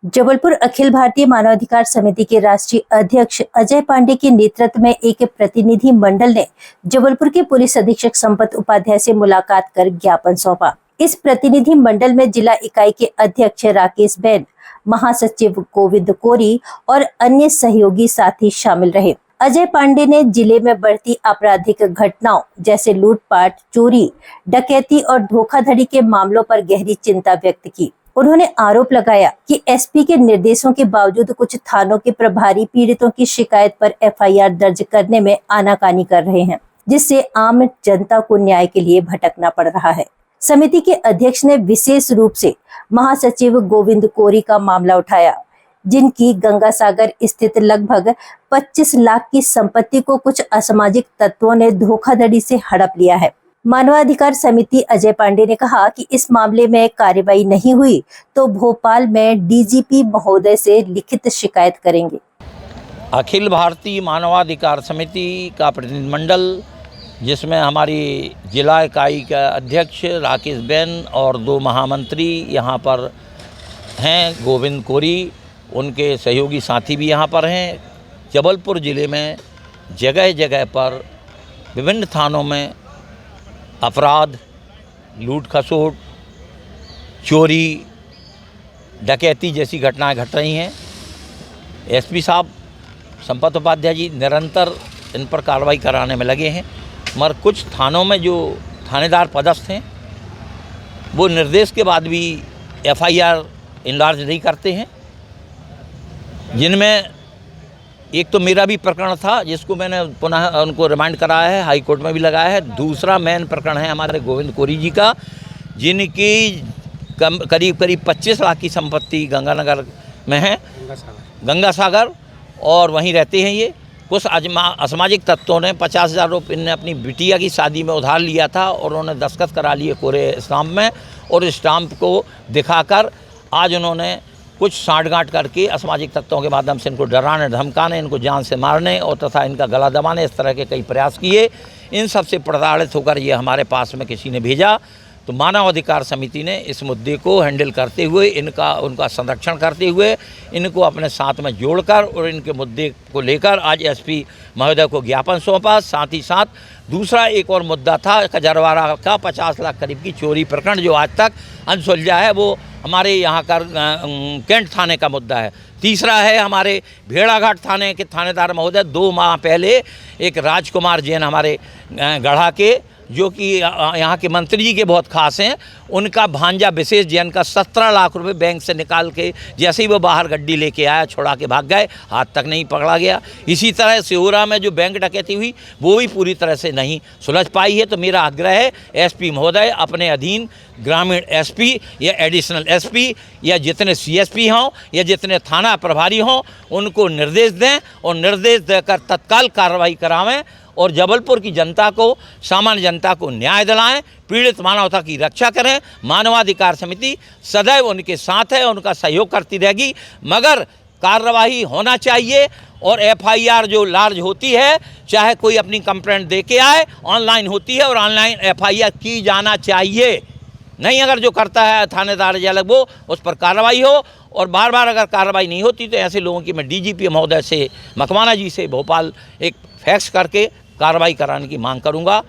जबलपुर अखिल भारतीय मानवाधिकार समिति के राष्ट्रीय अध्यक्ष अजय पांडे के नेतृत्व में एक प्रतिनिधि मंडल ने जबलपुर के पुलिस अधीक्षक संपत उपाध्याय से मुलाकात कर ज्ञापन सौंपा। इस प्रतिनिधि मंडल में जिला इकाई के अध्यक्ष राकेश बैन, महासचिव गोविंद कोरी और अन्य सहयोगी साथी शामिल रहे। अजय पांडे ने जिले में बढ़ती आपराधिक घटनाओं जैसे लूटपाट, चोरी, डकैती और धोखाधड़ी के मामलों पर गहरी चिंता व्यक्त की। उन्होंने आरोप लगाया कि एसपी के निर्देशों के बावजूद कुछ थानों के प्रभारी पीड़ितों की शिकायत पर एफआईआर दर्ज करने में आनाकानी कर रहे हैं, जिससे आम जनता को न्याय के लिए भटकना पड़ रहा है। समिति के अध्यक्ष ने विशेष रूप से महासचिव गोविंद कोरी का मामला उठाया, जिनकी गंगासागर स्थित लगभग 25 लाख की संपत्ति को कुछ असामाजिक तत्वों ने धोखाधड़ी से हड़प लिया है। मानवाधिकार समिति अजय पांडे ने कहा कि इस मामले में कार्रवाई नहीं हुई तो भोपाल में डीजीपी महोदय से लिखित शिकायत करेंगे। अखिल भारतीय मानवाधिकार समिति का प्रतिनिधिमंडल, जिसमें हमारी जिला इकाई का अध्यक्ष राकेश बैन और 2 महामंत्री यहाँ पर हैं, गोविंद कोरी, उनके सहयोगी साथी भी यहाँ पर हैं। जबलपुर ज़िले में जगह जगह पर विभिन्न थानों में अपराध, लूट खसोट, चोरी, डकैती जैसी घटनाएं घट रही हैं। एसपी साहब संपत उपाध्याय जी निरंतर इन पर कार्रवाई कराने में लगे हैं, मगर कुछ थानों में जो थानेदार पदस्थ हैं वो निर्देश के बाद भी एफआईआर इनलार्ज नहीं करते हैं, जिनमें एक तो मेरा भी प्रकरण था जिसको मैंने पुनः उनको रिमांड कराया है, हाई कोर्ट में भी लगाया है। दूसरा मेन प्रकरण है हमारे गोविंद कोरी जी का, जिनकी करीब 25 लाख की संपत्ति गंगानगर में है, गंगासागर, और वहीं रहते हैं ये। कुछ असामाजिक तत्वों ने 50,000 रुपये इनने अपनी बिटिया की शादी में उधार लिया था और उन्होंने दस्तखत करा लिए कोरे स्टाम्प में, और स्टाम्प को दिखाकर आज उन्होंने कुछ साठगांठ करके असामाजिक तत्वों के माध्यम से इनको डराने, धमकाने, इनको जान से मारने और तथा इनका गला दबाने, इस तरह के कई प्रयास किए। इन सब से प्रताड़ित होकर ये हमारे पास में किसी ने भेजा, तो मानवाधिकार समिति ने इस मुद्दे को हैंडल करते हुए, उनका संरक्षण करते हुए, इनको अपने साथ में जोड़कर और इनके मुद्दे को लेकर आज एसपी महोदय को ज्ञापन सौंपा। साथ ही साथ दूसरा एक और मुद्दा था कजरवाड़ा का 50 लाख करीब की चोरी प्रकरण, जो आज तक अनसुलझा है। वो हमारे यहाँ का कैंट थाने का मुद्दा है। तीसरा है हमारे भेड़ाघाट थाने के थानेदार महोदय, 2 माह पहले एक राजकुमार जैन हमारे गढ़ा के, जो कि यहाँ के मंत्री जी के बहुत खास हैं, उनका भांजा विशेष जैन का 17 लाख रुपए बैंक से निकाल के जैसे ही वो बाहर गड्डी लेके आया छुड़ा के भाग गए, हाथ तक नहीं पकड़ा गया। इसी तरह सिहोरा में जो बैंक डकैती हुई वो भी पूरी तरह से नहीं सुलझ पाई है। तो मेरा आग्रह है एसपी महोदय अपने अधीन ग्रामीण एसपी या एडिशनल एसपी या जितने सीएसपी हों या जितने थाना प्रभारी हों, उनको निर्देश दें और निर्देश देकर तत्काल कार्रवाई करावें और जबलपुर की जनता को, सामान्य जनता को न्याय दिलाएं, पीड़ित मानवता की रक्षा करें। मानवाधिकार समिति सदैव उनके साथ है, उनका सहयोग करती रहेगी, मगर कार्रवाई होना चाहिए। और एफआईआर जो लार्ज होती है, चाहे कोई अपनी कंप्लेंट दे के आए, ऑनलाइन होती है और ऑनलाइन एफआईआर की जाना चाहिए। नहीं, अगर जो करता है थानेदार या अलग, वो उस पर कार्रवाई हो। और बार बार अगर कार्रवाई नहीं होती तो ऐसे लोगों की मैं डीजीपी महोदय से, मकवाना जी से भोपाल एक फैक्स करके कार्रवाई कराने की मांग करूंगा।